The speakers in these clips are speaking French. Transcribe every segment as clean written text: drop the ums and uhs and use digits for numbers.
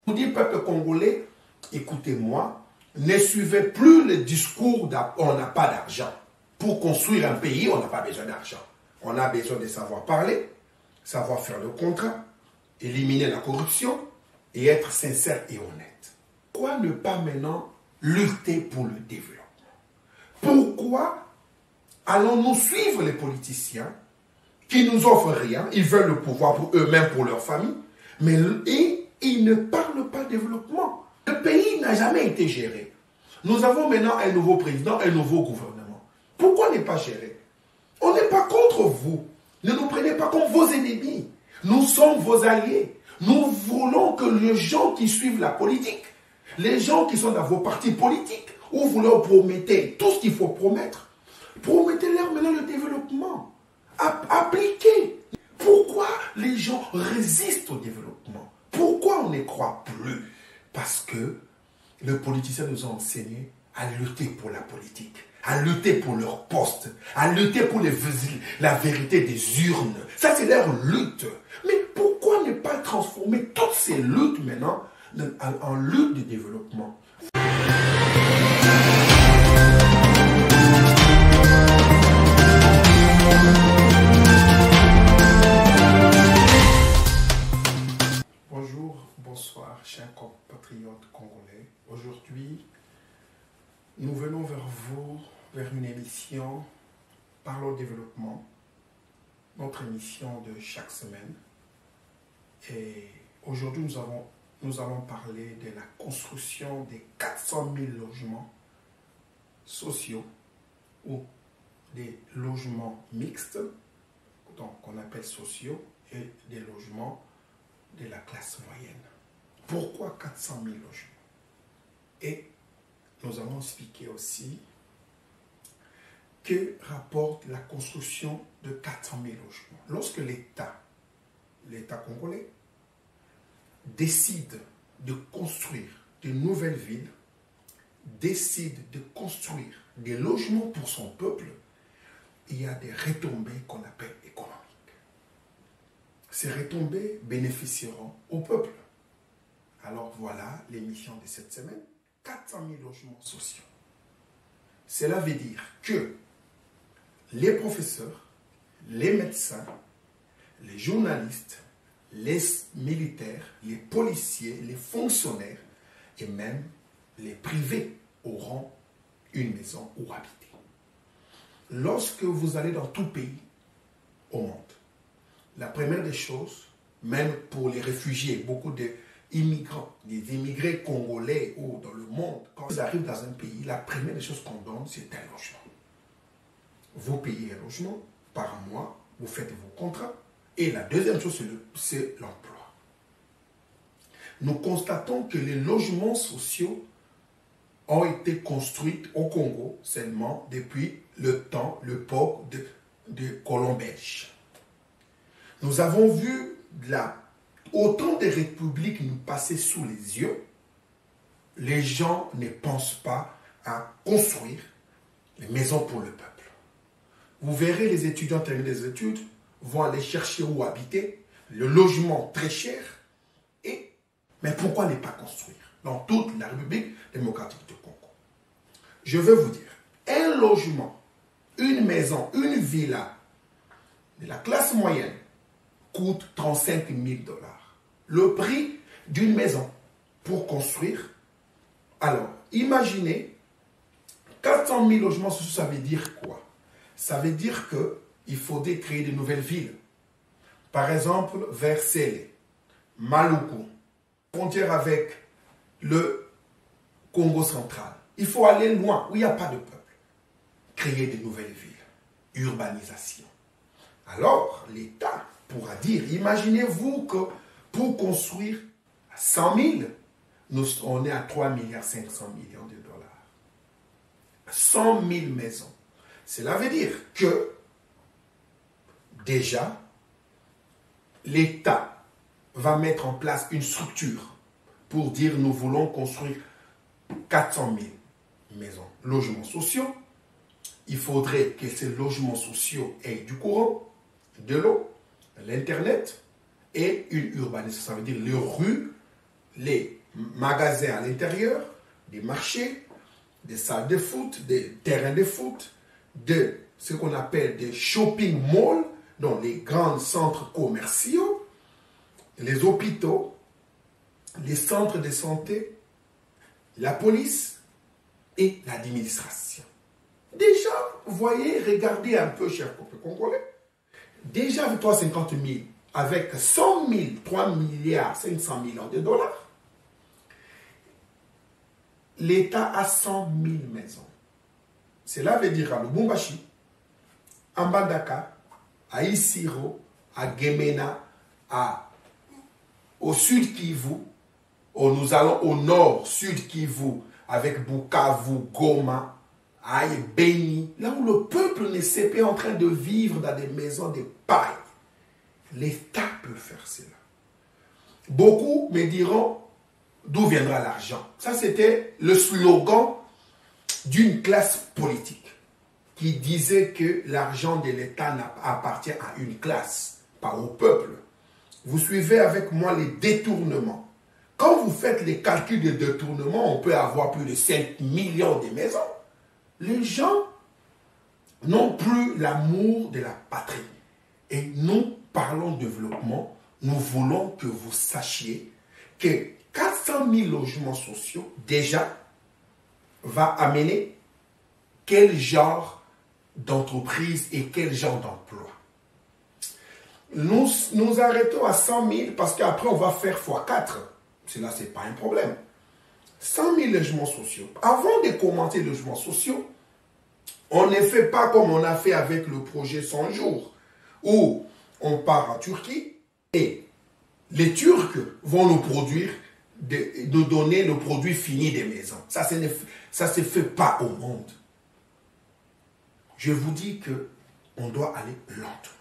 Vous dites, peuple congolais, écoutez-moi, ne suivez plus le discours on n'a pas d'argent. Pour construire un pays, on n'a pas besoin d'argent. On a besoin de savoir parler, savoir faire le contrat, éliminer la corruption et être sincère et honnête. Pourquoi ne pas maintenant lutter pour le développement? Pourquoi allons-nous suivre les politiciens qui nous offrent rien, ils veulent le pouvoir pour eux-mêmes, pour leur famille, mais ils ne parlent pas de développement. Le pays n'a jamais été géré. Nous avons maintenant un nouveau président, un nouveau gouvernement. Pourquoi n'est pas géré? On n'est pas contre vous. Ne nous prenez pas comme vos ennemis. Nous sommes vos alliés. Nous voulons que les gens qui suivent la politique, les gens qui sont dans vos partis politiques, où vous leur promettez tout ce qu'il faut promettre, promettez-leur maintenant le développement. Appliquez. Pourquoi les gens résistent au développement? Pourquoi on ne croit plus? Parce que les politiciens nous ont enseigné à lutter pour la politique, à lutter pour leur poste, à lutter pour la vérité des urnes. Ça, c'est leur lutte. Mais pourquoi ne pas transformer toutes ces luttes maintenant en lutte de développement? Bonjour, bonsoir, chers compatriotes congolais. Aujourd'hui, nous venons vers vous, vers une émission Parlons développement, notre émission de chaque semaine. Et aujourd'hui, nous allons parler de la construction des 400 000 logements sociaux ou des logements mixtes, donc qu'on appelle sociaux, et des logements de la classe moyenne. Pourquoi 400 000 logements? Et nous allons expliquer aussi que rapporte la construction de 400 000 logements. Lorsque l'État congolais, décide de construire de nouvelles villes, décide de construire des logements pour son peuple, il y a des retombées qu'on appelle économiques. Ces retombées bénéficieront au peuple. Alors voilà l'émission de cette semaine, 400 000 logements sociaux. Cela veut dire que les professeurs, les médecins, les journalistes, les militaires, les policiers, les fonctionnaires et même les privés auront une maison où habiter. Lorsque vous allez dans tout pays au monde, la première des choses, même pour les réfugiés, beaucoup d'immigrants, des immigrés congolais ou dans le monde, quand ils arrivent dans un pays, la première des choses qu'on donne, c'est un logement. Vous payez un logement par mois, vous faites vos contrats, et la deuxième chose, c'est l'emploi. Nous constatons que les logements sociaux ont été construits au Congo seulement depuis l'époque de colons belges. Nous avons vu autant de républiques nous passer sous les yeux. Les gens ne pensent pas à construire les maisons pour le peuple. Vous verrez les étudiants terminer des études, vont aller chercher où habiter, le logement très cher, mais pourquoi ne pas construire dans toute la République démocratique du Congo? Je veux vous dire, un logement, une maison, une villa de la classe moyenne coûte 35 000 $. Le prix d'une maison pour construire. Alors, imaginez, 400 000 logements, ça veut dire quoi? Ça veut dire qu'il faudrait créer de nouvelles villes. Par exemple, vers Sélé, Maluku, frontière avec le Congo central. Il faut aller loin, où il n'y a pas de peuple. Créer de nouvelles villes. Urbanisation. Alors, l'État pourra dire, imaginez-vous que pour construire 100 000, on est à 3,5 milliards de dollars. 100 000 maisons. Cela veut dire que, déjà, l'État va mettre en place une structure pour dire nous voulons construire 400 000 maisons, logements sociaux. Il faudrait que ces logements sociaux aient du courant, de l'eau, l'Internet et une urbanisation. Ça veut dire les rues, les magasins à l'intérieur, des marchés, des salles de foot, des terrains de foot, de ce qu'on appelle des shopping malls, donc les grands centres commerciaux, les hôpitaux, les centres de santé, la police et l'administration. Déjà, vous voyez, regardez un peu, chers peuple congolais, déjà avec 350 000, avec 100 000, 3 milliards 500 millions de dollars, l'État a 100 000 maisons. Cela veut dire à Lubumbashi, à Mbandaka, à Isiro, à Gemena, au sud Kivu, nous allons au nord, sud Kivu, avec Bukavu, Goma, Aïe, Beni, là où le peuple ne sait pas en train de vivre dans des maisons de paille. L'État peut faire cela. Beaucoup me diront d'où viendra l'argent. Ça, c'était le slogan d'une classe politique qui disait que l'argent de l'État appartient à une classe, pas au peuple. Vous suivez avec moi les détournements. Quand vous faites les calculs de détournement, on peut avoir plus de 5 millions de maisons. Les gens n'ont plus l'amour de la patrie. Et nous parlons de développement, nous voulons que vous sachiez que 400 000 logements sociaux, déjà, va amener quel genre d'entreprise et quel genre d'emploi. Nous arrêtons à 100 000 parce qu'après on va faire x4. Cela, ce n'est pas un problème. 100 000 logements sociaux. Avant de commenter les logements sociaux, on ne fait pas comme on a fait avec le projet 100 jours, où on part en Turquie et les Turcs vont nous produire, nous donner le produit fini des maisons. Ça ne se fait pas au monde. Je vous dis qu'on doit aller lentement.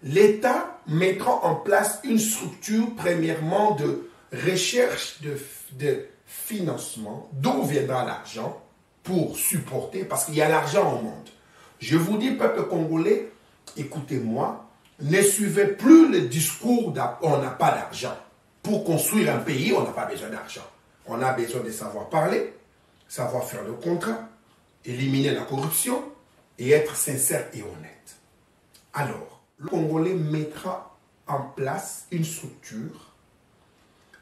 L'État mettra en place une structure, premièrement, de recherche de financement, d'où viendra l'argent pour supporter, parce qu'il y a l'argent au monde. Je vous dis, peuple congolais, écoutez-moi, ne suivez plus le discours on n'a pas d'argent. Pour construire un pays, on n'a pas besoin d'argent. On a besoin de savoir parler, savoir faire le contrat, éliminer la corruption et être sincère et honnête. Alors, le Congolais mettra en place une structure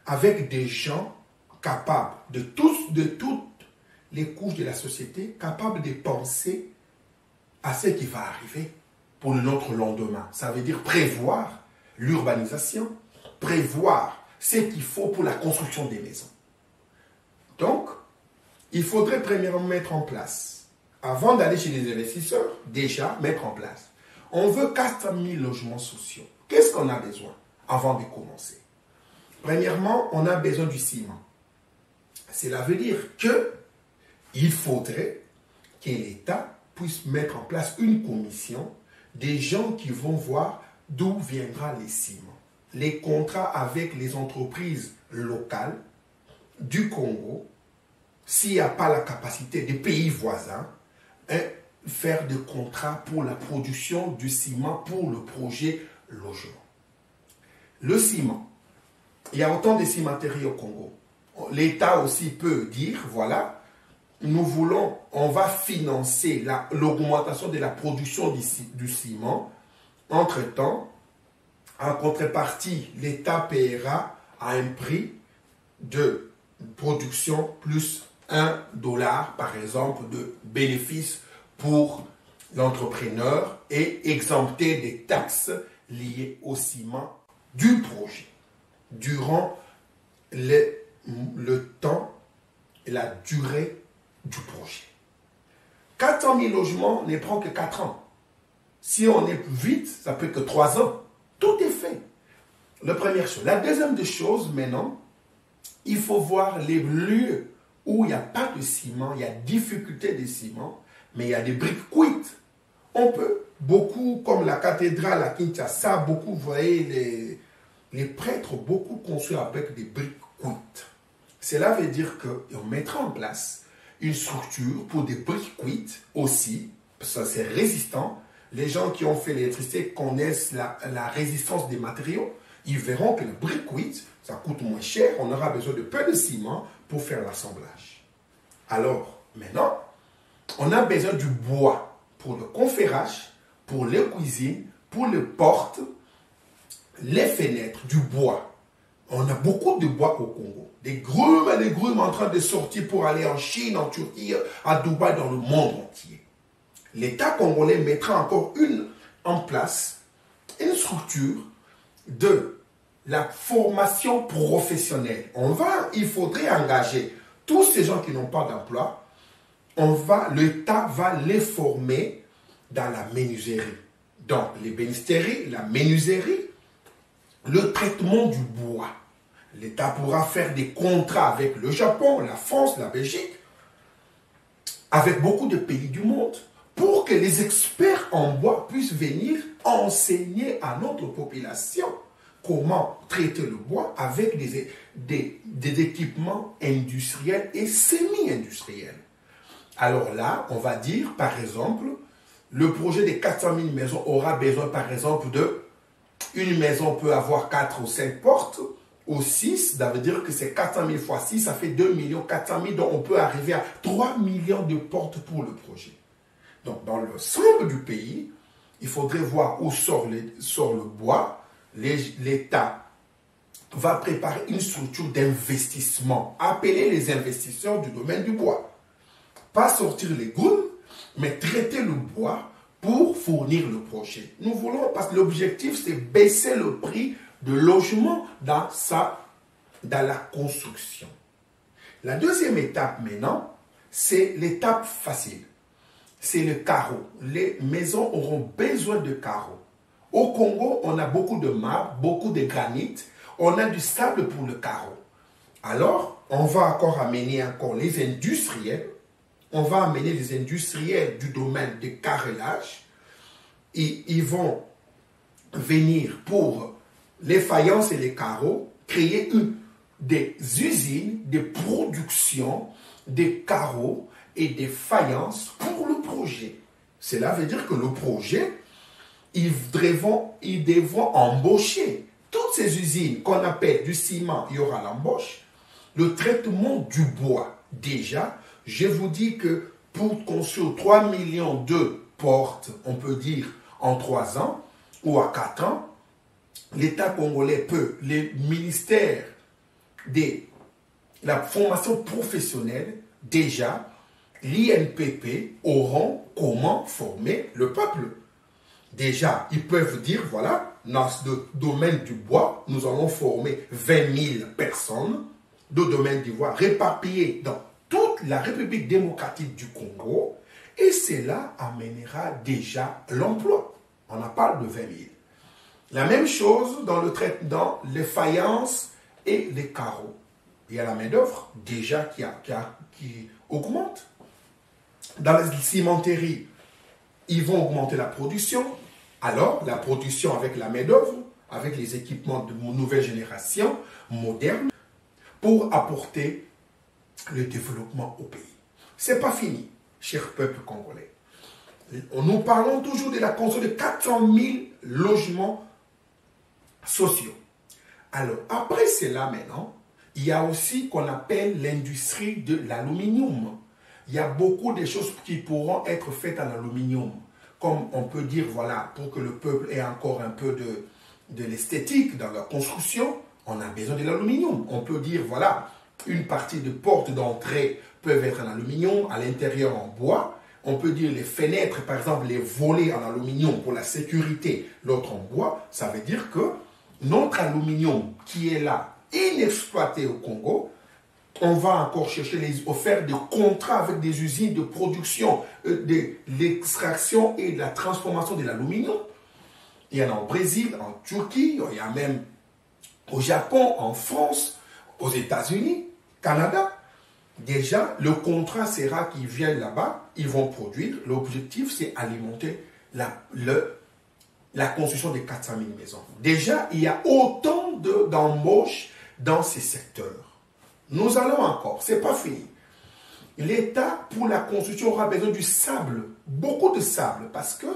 avec des gens capables de toutes les couches de la société, capables de penser à ce qui va arriver pour notre lendemain. Ça veut dire prévoir l'urbanisation, prévoir ce qu'il faut pour la construction des maisons. Donc, il faudrait premièrement mettre en place, avant d'aller chez les investisseurs, déjà mettre en place. On veut 400 000 logements sociaux. Qu'est-ce qu'on a besoin avant de commencer? Premièrement, on a besoin du ciment. Cela veut dire qu'il faudrait que l'État puisse mettre en place une commission des gens qui vont voir d'où viendra les ciments. Les contrats avec les entreprises locales du Congo, s'il n'y a pas la capacité des pays voisins, faire des contrats pour la production du ciment pour le projet logement. Le ciment, il y a autant de cimenteries au Congo. L'État aussi peut dire, voilà, nous voulons, on va financer l'augmentation de la production du ciment. Entre-temps, en contrepartie, l'État paiera à un prix de production plus $1, par exemple, de bénéfice pour l'entrepreneur et exempté des taxes liées au ciment du projet durant le temps et la durée du projet. 400 000 logements ne prend que 4 ans. Si on est vite, ça peut que 3 ans. Tout est fait. La première chose. La deuxième des choses, maintenant, il faut voir les lieux où il n'y a pas de ciment, il y a difficulté de ciment, mais il y a des briques cuites. On peut, beaucoup, comme la cathédrale à Kinshasa, beaucoup, vous voyez, les prêtres, beaucoup construisent avec des briques cuites. Cela veut dire qu'on mettra en place une structure pour des briques cuites aussi, parce que c'est résistant. Les gens qui ont fait l'électricité connaissent la résistance des matériaux. Ils verront que le briquette, ça coûte moins cher, on aura besoin de peu de ciment pour faire l'assemblage. Alors, maintenant, on a besoin du bois pour le conférage, pour les cuisines, pour les portes, les fenêtres, du bois. On a beaucoup de bois au Congo. Des grumes et des grumes en train de sortir pour aller en Chine, en Turquie, à Dubaï, dans le monde entier. L'État congolais mettra encore en place une structure de la formation professionnelle. Il faudrait engager tous ces gens qui n'ont pas d'emploi. L'État va les former dans la menuiserie. Donc, l'ébénisterie, la menuiserie, le traitement du bois. L'État pourra faire des contrats avec le Japon, la France, la Belgique, avec beaucoup de pays du monde, pour que les experts en bois puissent venir enseigner à notre population comment traiter le bois avec des équipements industriels et semi-industriels. Alors là, on va dire, par exemple, le projet des 400 000 maisons aura besoin, par exemple, une maison peut avoir 4 ou 5 portes, ou 6, ça veut dire que c'est 400 000 fois 6, ça fait 2 400 000, donc on peut arriver à 3 millions de portes pour le projet. Donc, dans l'ensemble du pays, il faudrait voir où sort le bois. L'État va préparer une structure d'investissement, appeler les investisseurs du domaine du bois. Pas sortir les grumes, mais traiter le bois pour fournir le projet. Nous voulons, parce que l'objectif, c'est baisser le prix de logement dans la construction. La deuxième étape maintenant, c'est l'étape facile. C'est le carreau. Les maisons auront besoin de carreaux. Au Congo, on a beaucoup de marbre, beaucoup de granit. On a du sable pour le carreau. Alors, on va encore amener les industriels. On va amener les industriels du domaine du carrelage. Et ils vont venir pour les faïences et les carreaux, créer des usines de production des carreaux et des faïences pour le projet. Cela veut dire que le projet, ils devront embaucher toutes ces usines qu'on appelle du ciment, il y aura l'embauche, le traitement du bois. Déjà, je vous dis que pour construire 3 millions de portes, on peut dire en 3 ans ou à 4 ans, l'État congolais les ministères de la formation professionnelle, déjà, l'INPP auront comment former le peuple. Déjà, ils peuvent dire, voilà, dans le domaine du bois, nous allons former 20 000 personnes de domaine du bois réparties dans toute la République démocratique du Congo, et cela amènera déjà l'emploi. On en parle de 20 000. La même chose dans les faïences et les carreaux. Il y a la main-d'œuvre déjà qui augmente. Dans les cimenteries, ils vont augmenter la production. Alors, la production avec la main-d'œuvre, avec les équipements de nouvelle génération, modernes, pour apporter le développement au pays. Ce n'est pas fini, cher peuple congolais. Nous parlons toujours de la construction de 400 000 logements sociaux. Alors, après cela maintenant, il y a aussi qu'on appelle l'industrie de l'aluminium. Il y a beaucoup de choses qui pourront être faites en aluminium. Comme on peut dire, voilà, pour que le peuple ait encore un peu de l'esthétique dans la construction, on a besoin de l'aluminium. On peut dire, voilà, une partie de portes d'entrée peuvent être en aluminium, à l'intérieur en bois. On peut dire les fenêtres, par exemple, les volets en aluminium pour la sécurité, l'autre en bois. Ça veut dire que notre aluminium qui est là, inexploité au Congo, on va encore chercher faire des contrats avec des usines de production, de l'extraction et de la transformation de l'aluminium. Il y en a au Brésil, en Turquie, il y a même au Japon, en France, aux États-Unis, Canada. Déjà, le contrat sera qu'ils viennent là-bas, ils vont produire. L'objectif, c'est alimenter la construction de 400 000 maisons. Déjà, il y a autant d'embauches dans ces secteurs. Nous allons encore, ce n'est pas fini. L'État, pour la construction, aura besoin du sable, beaucoup de sable, parce que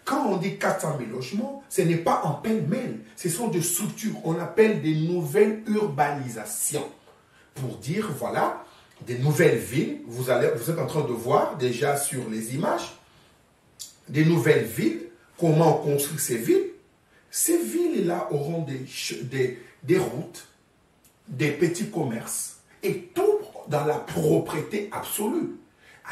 Quand on dit 400 000 logements, ce n'est pas en pêle-mêle. Ce sont des structures, on appelle des nouvelles urbanisations. Pour dire, voilà, des nouvelles villes, vous êtes en train de voir déjà sur les images, des nouvelles villes, comment on construit ces villes. Ces villes-là auront des routes, des petits commerces, et tout dans la propreté absolue.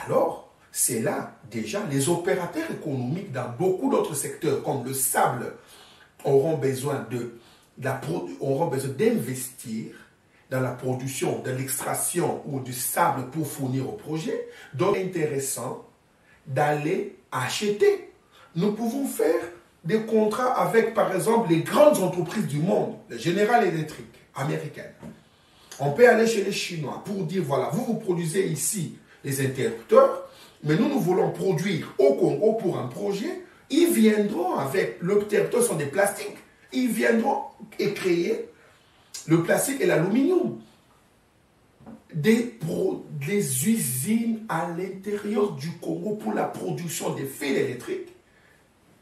Alors, c'est là, déjà, les opérateurs économiques dans beaucoup d'autres secteurs, comme le sable, auront besoin d'investir dans la production, de l'extraction ou du sable pour fournir au projet. Donc, c'est intéressant d'aller acheter. Nous pouvons faire des contrats avec, par exemple, les grandes entreprises du monde, les General Electric américaines. On peut aller chez les Chinois pour dire, voilà, vous produisez ici les interrupteurs, mais nous voulons produire au Congo pour un projet. Ils viendront avec, l'interrupteur sont des plastiques, ils viendront et créer le plastique et l'aluminium. Des usines à l'intérieur du Congo pour la production des fils électriques.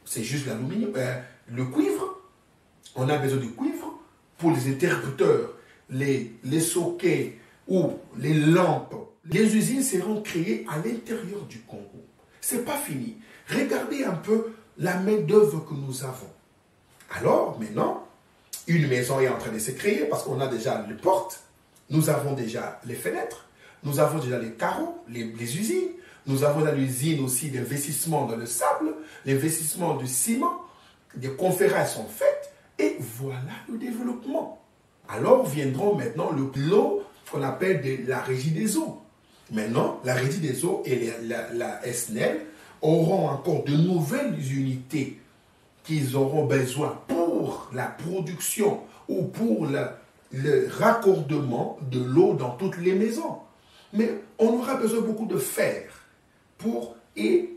C'est juste l'aluminium, le cuivre. On a besoin du cuivre pour les interrupteurs, les sockets ou les lampes. Les usines seront créées à l'intérieur du Congo. Ce n'est pas fini. Regardez un peu la main-d'œuvre que nous avons. Alors, maintenant, une maison est en train de se créer parce qu'on a déjà les portes, nous avons déjà les fenêtres, nous avons déjà les carreaux, les usines, nous avons dans l'usine aussi l'investissement dans le sable, l'investissement du ciment, des conférences sont faites, et voilà le développement. Alors viendront maintenant l'eau qu'on appelle la régie des eaux. Maintenant, la régie des eaux et la SNEL auront encore de nouvelles unités qu'ils auront besoin pour la production ou pour le raccordement de l'eau dans toutes les maisons. Mais on aura besoin beaucoup de fer et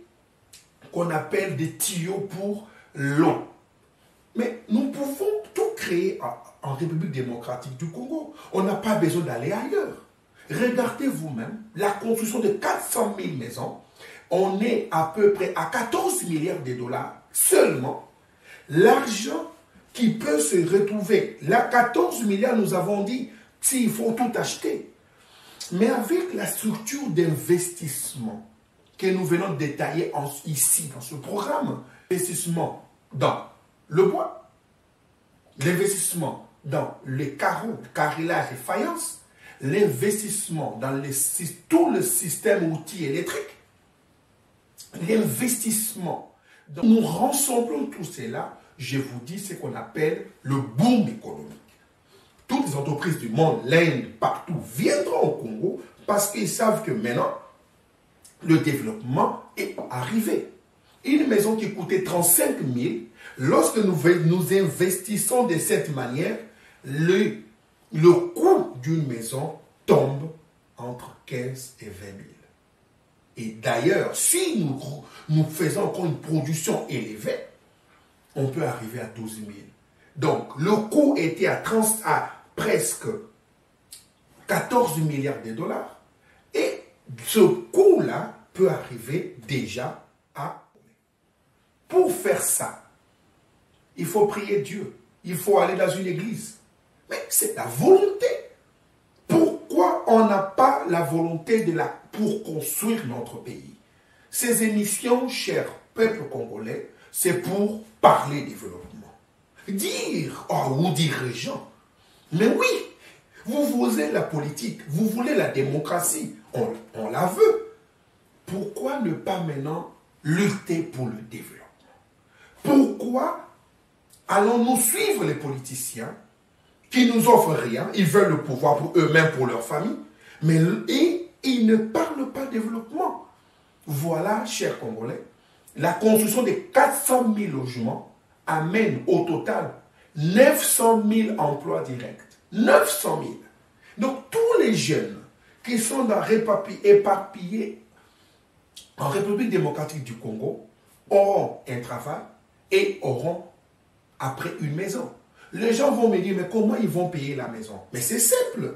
qu'on appelle des tuyaux pour l'eau. Mais nous pouvons tout créer en République démocratique du Congo. On n'a pas besoin d'aller ailleurs. Regardez vous-même la construction de 400 000 maisons. On est à peu près à 14 milliards de dollars seulement. L'argent qui peut se retrouver, là 14 milliards, nous avons dit, s'il faut tout acheter. Mais avec la structure d'investissement que nous venons de détailler ici, dans ce programme, l'investissement dans le bois, l'investissement dans les carreaux, carrelage et faïence, l'investissement dans tout le système outils électriques, l'investissement. Nous rassemblons tout cela, je vous dis ce qu'on appelle le boom économique. Toutes les entreprises du monde, l'Inde, partout, viendront au Congo parce qu'ils savent que maintenant, le développement est arrivé. Une maison qui coûtait 35 000, lorsque nous investissons de cette manière, le coût d'une maison tombe entre 15 et 20 000. Et d'ailleurs, si nous faisons encore une production élevée, on peut arriver à 12 000. Donc, le coût était à presque 14 milliards de dollars. Et ce coût-là peut arriver déjà à... Pour faire ça, il faut prier Dieu. Il faut aller dans une église. Mais c'est la volonté. Pourquoi on n'a pas la volonté pour construire notre pays? Ces émissions, chers peuples congolais, c'est pour parler développement. Dire, aux dirigeants, mais oui, vous voulez la politique, vous voulez la démocratie, on la veut. Pourquoi ne pas maintenant lutter pour le développement? Pourquoi allons-nous suivre les politiciens qui nous offrent rien, ils veulent le pouvoir pour eux-mêmes, pour leur famille, mais ils ne parlent pas développement? Voilà, chers Congolais, la construction de 400 000 logements amène au total 900 000 emplois directs. 900 000. Donc, tous les jeunes qui sont éparpillés en République démocratique du Congo auront un travail et auront après une maison. Les gens vont me dire, mais comment ils vont payer la maison? Mais c'est simple.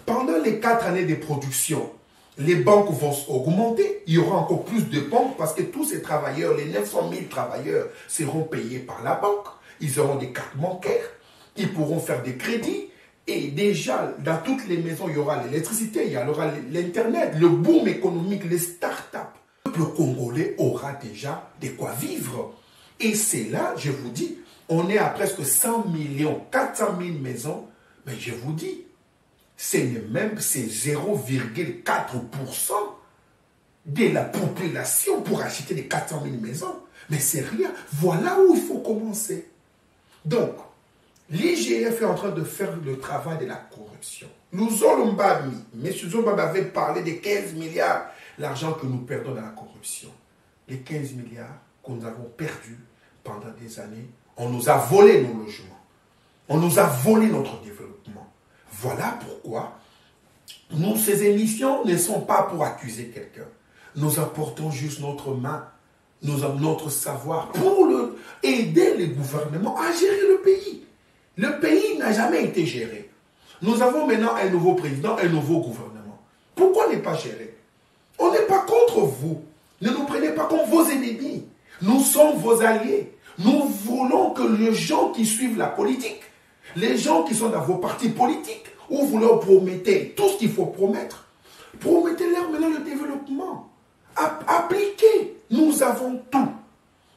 Pendant les 4 années de production, les banques vont augmenter, il y aura encore plus de banques parce que tous ces travailleurs, les 900 000 travailleurs seront payés par la banque, ils auront des cartes bancaires, ils pourront faire des crédits et déjà dans toutes les maisons il y aura l'électricité, il y aura l'internet, le boom économique, les start-up. Le peuple congolais aura déjà de quoi vivre et c'est là, je vous dis, on est à presque 100 millions, 400 000 maisons, mais je vous dis, c'est 0,4% de la population pour acheter des 400 000 maisons. Mais c'est rien. Voilà où il faut commencer. Donc, l'IGF est en train de faire le travail de la corruption. M. Zolomba avait parlé des 15 milliards, l'argent que nous perdons dans la corruption. Les 15 milliards que nous avons perdus pendant des années, on nous a volé nos logements. On nous a volé notre développement. Voilà pourquoi nous, ces émissions ne sont pas pour accuser quelqu'un. Nous apportons juste notre main, notre savoir pour aider les gouvernements à gérer le pays. Le pays n'a jamais été géré. Nous avons maintenant un nouveau président, un nouveau gouvernement. Pourquoi ne pas gérer? On n'est pas contre vous. Ne nous prenez pas comme vos ennemis. Nous sommes vos alliés. Nous voulons que les gens qui suivent la politique, les gens qui sont dans vos partis politiques, où vous leur promettez tout ce qu'il faut promettre, promettez-leur maintenant le développement. Appliquez. Nous avons tout.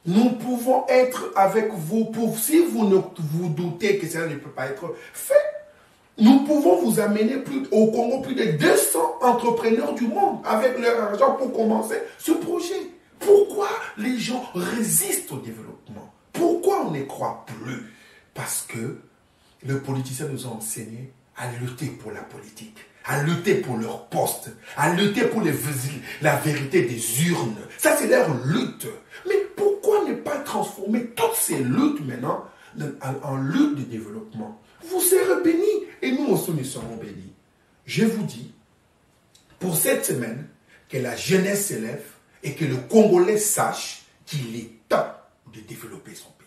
Nous pouvons être avec vous. Si vous ne vous doutez que cela ne peut pas être fait, nous pouvons vous amener au Congo plus de 200 entrepreneurs du monde avec leur argent pour commencer ce projet. Pourquoi les gens résistent au développement? Pourquoi on ne croit plus? Parce que les politiciens nous ont enseigné à lutter pour la politique, à lutter pour leur poste, à lutter pour la vérité des urnes. Ça, c'est leur lutte. Mais pourquoi ne pas transformer toutes ces luttes maintenant en lutte de développement? Vous serez bénis et nous aussi nous serons bénis. Je vous dis, pour cette semaine, que la jeunesse s'élève et que le Congolais sache qu'il est temps de développer son pays.